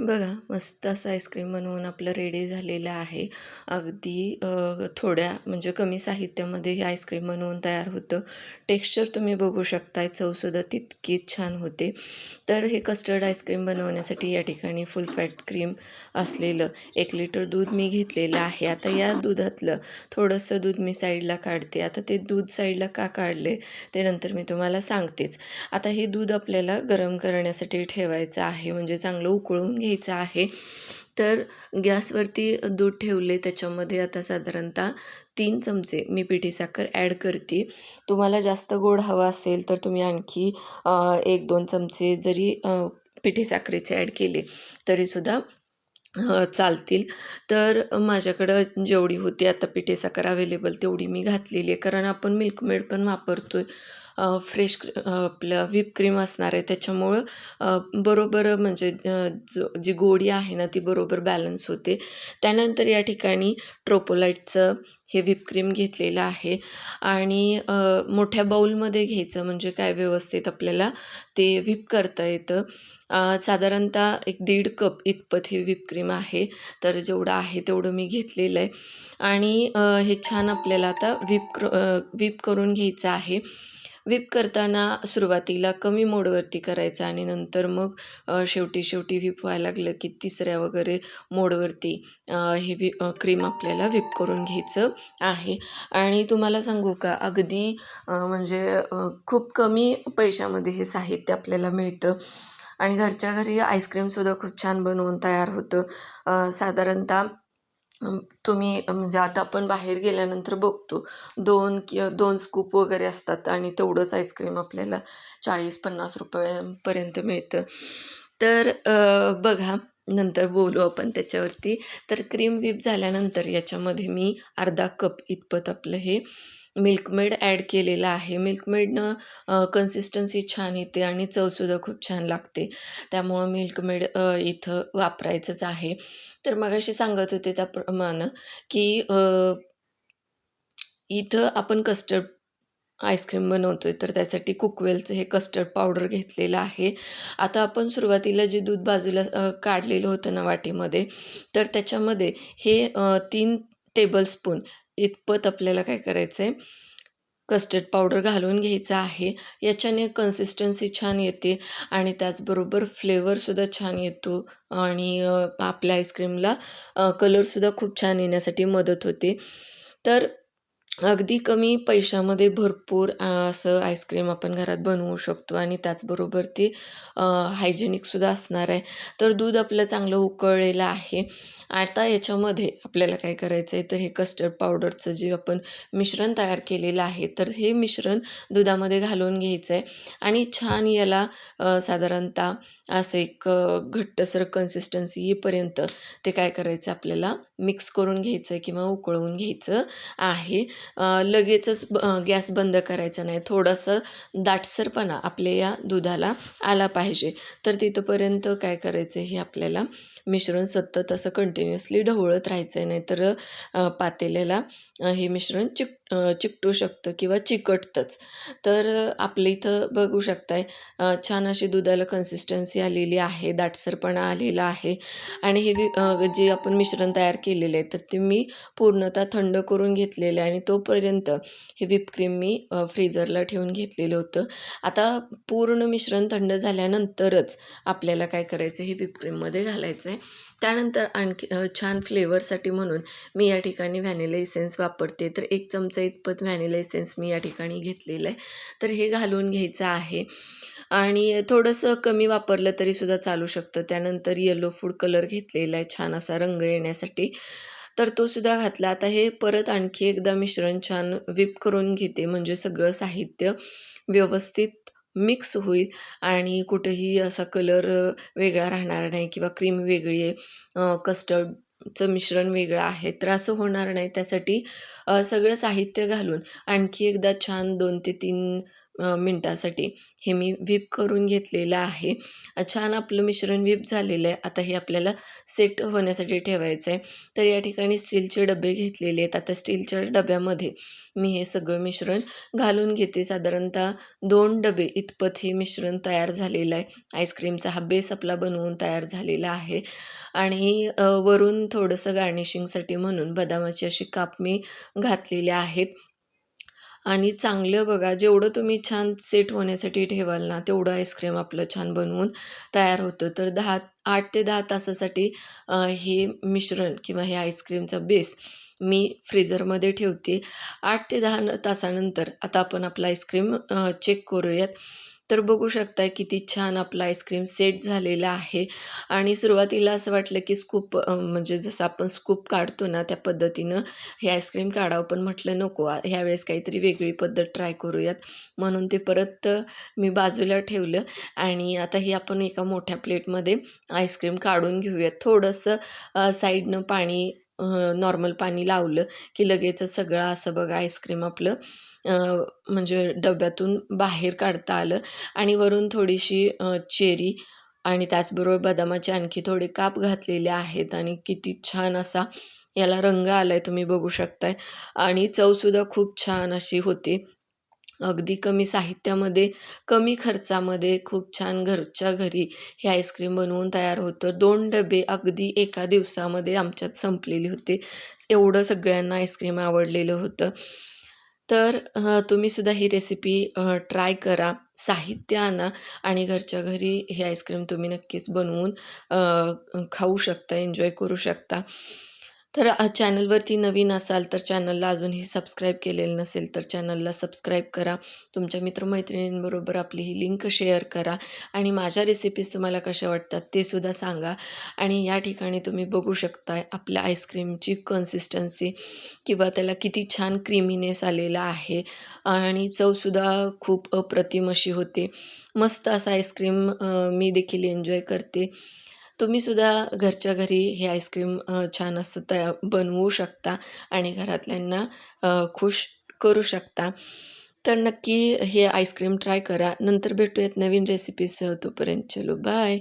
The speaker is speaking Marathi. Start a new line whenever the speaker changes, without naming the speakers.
बघा, मस्त असं आईस्क्रीम बनवून आपलं रेडी झालेलं आहे. अगदी थोड्या म्हणजे कमी साहित्यामध्ये हे आईस्क्रीम बनवून तयार होतं. टेक्स्चर तुम्ही बघू शकताय, चवसुद्धा तितकीच छान होते. तर हे कस्टर्ड आईस्क्रीम बनवण्यासाठी या ठिकाणी फुल फॅट क्रीम असलेलं 1 लिटर दूध मी घेतलेलं आहे. आता या दुधातलं थोडंसं दूध मी साईडला काढते. आता ते दूध साईडला का काढले ते नंतर मी तुम्हाला सांगतेच. आता हे दूध आपल्याला गरम करण्यासाठी ठेवायचं आहे, म्हणजे चांगलं उकळून घ्यायचं आहे. तर गॅसवरती दूध ठेवले, त्याच्यामध्ये आता साधारणतः 3 चमचे मी पिठी साखर ॲड करते. तुम्हाला जास्त गोड हवा असेल तर तुम्ही आणखी 1-2 चमचे जरी पिठी साखरेचे ॲड केले तरीसुद्धा चालतील. तर माझ्याकडं जेवढी होती आता पिठी साखर अवेलेबल तेवढी मी घातलेली आहे. कारण आपण मिल्कमेड पण वापरतोय. फ्रेश आपलं व्हिप क्रीम असणार आहे, त्याच्यामुळं बरोबर म्हणजे जी गोडी आहे ना ती बरोबर बॅलन्स होते. त्यानंतर या ठिकाणी ट्रोपोलाइटचं हे व्हिप क्रीम घेतलेलं आहे आणि मोठ्या बाऊलमध्ये घ्यायचं, म्हणजे काय व्यवस्थित आपल्याला ते व्हिप करता येतं. साधारणतः एक 1.5 कप इतपत हे व्हिप क्रीम आहे. तर जेवढं आहे तेवढं मी घेतलेलं आहे आणि हे छान आपल्याला आता व्हिप करून घ्यायचं आहे. व्हिप करताना सुरुवातीला कमी मोडवरती करायचं आणि नंतर मग शेवटी व्हिप व्हायला लागलं की तिसऱ्या वगैरे मोडवरती हे क्रीम आपल्याला व्हिप करून घ्यायचं आहे. आणि तुम्हाला सांगू का, अगदी म्हणजे खूप कमी पैशामध्ये हे साहित्य आपल्याला मिळतं आणि घरच्या घरी आईस्क्रीमसुद्धा खूप छान बनवून तयार होतं. साधारणतः तुम्ही म्हणजे आता आपण बाहेर गेल्यानंतर बघतो 2 स्कूप वगैरे असतात आणि तेवढंच आईस्क्रीम आपल्याला ₹40-50 पर्यंत मिळतं. तर बघा, नंतर बोलू आपण त्याच्यावरती. तर क्रीम व्हिप झाल्यानंतर याच्यामध्ये मी अर्धा कप इतपत आपलं हे मिल्कमेड ॲड केलेलं आहे. मिल्कमेडनं कन्सिस्टन्सी छान येते आणि चवसुद्धा खूप छान लागते. त्यामुळं मिल्कमेड इथं वापरायचंच आहे. तर मगाशी सांगत होते त्याप्रमाणे की इथं आपण कस्टर्ड आईस्क्रीम बनवतोय, तर त्यासाठी कुकवेलचं हे कस्टर्ड पावडर घेतलेलं आहे. आता आपण सुरुवातीला जे दूध बाजूला काढलेलं होतं ना वाटीमध्ये, तर त्याच्यामध्ये हे 3 टेबलस्पून इतपत आपल्याला काय करायचं आहे, कस्टर्ड पावडर घालून घ्यायचं आहे. याच्याने कन्सिस्टन्सी छान येते आणि त्याचबरोबर फ्लेवरसुद्धा छान येतो आणि आपल्या आईस्क्रीमला कलरसुद्धा खूप छान येण्यासाठी मदत होते. तर अगदी कमी पैशामध्ये भरपूर असं आईस्क्रीम आपण घरात बनवू शकतो आणि त्याचबरोबर ते हायजेनिकसुद्धा असणार आहे. तर दूध आपलं चांगलं उकळलेलं आहे. आता याच्यामध्ये आपल्याला काय करायचं आहे, तर हे कस्टर्ड पावडरचं जे आपण मिश्रण तयार केलेलं आहे, तर हे मिश्रण दुधामध्ये घालून घ्यायचं आहे आणि छान याला साधारणतः असं एक घट्टसर कन्सिस्टन्सी येईपर्यंत ते काय करायचं, आपल्याला मिक्स करून घ्यायचं आहे किंवा उकळवून घ्यायचं आहे. लगेचच गॅस बंद करायचा नाही. थोडंसं दाटसरपणा आपल्या या दुधाला आला पाहिजे. तर तिथपर्यंत काय करायचं, हे आपल्याला मिश्रण सतत असं कंटिन्युअसली ढवळत राहायचं आहे. नाहीतर पातेल्याला हे मिश्रण चिकटू शकतं किंवा चिकटतंच. तर आपलं इथं बघू शकताय छान अशी दुधाला कन्सिस्टन्सी आलेली आहे, दाटसरपणा आलेला आहे आणि हे जे आपण मिश्रण तयार केलेलं आहे, तर ते मी पूर्णतः थंड करून घेतलेलं आहे आणि तोपर्यंत हे व्हिप क्रीम मी फ्रीझरला ठेवून घेतलेलं होतं. आता पूर्ण मिश्रण थंड झाल्यानंतरच आपल्याला काय करायचं, हे व्हिप क्रीममध्ये घालायचं आहे. त्यानंतर आणखी छान फ्लेवरसाठी म्हणून मी या ठिकाणी व्हॅनिला इसेन्स वापरते. तर 1 चमचा इतपत व्हॅनिला इसेन्स मी या ठिकाणी घेतलेलं आहे. तर हे घालून घ्यायचं आहे आणि थोडंसं कमी वापरलं तरीसुद्धा चालू शकतं. त्यानंतर येलो फूड कलर घेतलेला आहे छान असा रंग येण्यासाठी. तर तो सुद्धा घातला. आता हे परत आणखी एकदा मिश्रण छान व्हिप करून घेते, म्हणजे सगळं साहित्य व्यवस्थित मिक्स होईल आणि कुठेही असा कलर वेगळा राहणार नाही किंवा क्रीम वेगळी आहे, कस्टर्डचं मिश्रण वेगळं आहे, तर असं होणार नाही. त्यासाठी सगळं साहित्य घालून आणखी एकदा छान 2 ते 3 मिनिटासाठी हे मी व्हिप करून घेतलेलं आहे. छान आपलं मिश्रण व्हिप झालेलं आहे. आता हे आपल्याला सेट होण्यासाठी ठेवायचं आहे. तर या ठिकाणी स्टीलचे डबे घेतलेले आहेत. आता स्टीलच्या डब्यामध्ये मी हे सगळं मिश्रण घालून घेते. साधारणतः 2 डबे इतपत हे मिश्रण तयार झालेलं आहे. आईस्क्रीमचा हा बेस आपला बनवून तयार झालेला आहे. आणि वरून थोडंसं गार्निशिंगसाठी म्हणून बदामाची अशी काप मी घातलेली आहेत. आणि चांगलं बघा, जेवढं तुम्ही छान सेट होण्यासाठी ठेवाल ना, तेवढं आईस्क्रीम आपलं छान बनवून तयार होतं. तर 8 ते 10 तासासाठी हे मिश्रण किंवा हे आईस्क्रीमचा बेस मी फ्रीझरमध्ये ठेवते. 8 ते 10 तासानंतर आता आपण आपलं आईस्क्रीम चेक करूयात. तर बघू शकताय किती छान आपलं आईस्क्रीम सेट झालेलं आहे. आणि सुरुवातीला असं वाटलं की स्कूप म्हणजे जसं आपण स्कूप काढतो ना, त्या पद्धतीनं हे आईस्क्रीम काढावं, पण म्हटलं नको ह्यावेळेस काहीतरी वेगळी पद्धत ट्राय करूयात. म्हणून ते परत मी बाजूला ठेवलं आणि आता हे आपण एका मोठ्या प्लेटमध्ये आईस्क्रीम काढून घेऊयात. थोडंसं साईडनं पाणी नॉर्मल पाणी लावलं की लगेचच सगळं असं बघा आईस्क्रीम आपलं अ, म्हणजे डब्यातून बाहेर काढता आलं आणि वरून थोडीशी चेरी आणि त्याचबरोबर बदामाचे आणखी थोडे काप घातलेले आहेत आणि किती छान असा याला रंग आलाय तुम्ही बघू शकताय आणि चवसुद्धा खूप छान अशी होते. अगदी कमी साहित्यामध्ये, कमी खर्चामध्ये खूप छान घरच्या घरी हे आईस्क्रीम बनवून तयार होतं. 2 डबे अगदी एका दिवसामध्ये आमच्यात संपलेले होते. एवढं सगळ्यांना आईस्क्रीम आवडलेलं होतं. तर तुम्हीसुद्धा ही रेसिपी ट्राय करा. साहित्य आणा आणि घरच्या घरी हे आईस्क्रीम तुम्ही नक्कीच बनवून खाऊ शकता, एन्जॉय करू शकता. तर चॅनलवरती नवीन असाल तर चॅनलला अजूनही सबस्क्राईब केलेलं नसेल तर चॅनलला सबस्क्राईब करा. तुमच्या मित्रमैत्रिणींबरोबर आपली ही लिंक शेअर करा आणि माझ्या रेसिपीज तुम्हाला कशा वाटतात ते सुद्धा सांगा. आणि या ठिकाणी तुम्ही बघू शकताय आपल्या आईस्क्रीमची कन्सिस्टन्सी किंवा त्याला किती छान क्रीमीनेस आलेला आहे आणि चवसुद्धा खूप अप्रतिम अशी होते. मस्त असं आईस्क्रीम मी देखील एन्जॉय करते. तुम्हीसुद्धा घरच्या घरी हे आईस्क्रीम छान असं बनवू शकता आणि घरातल्यांना खुश करू शकता. तर नक्की हे आईस्क्रीम ट्राय करा. नंतर भेटूयात नवीन रेसिपीसह. तोपर्यंत चलो बाय.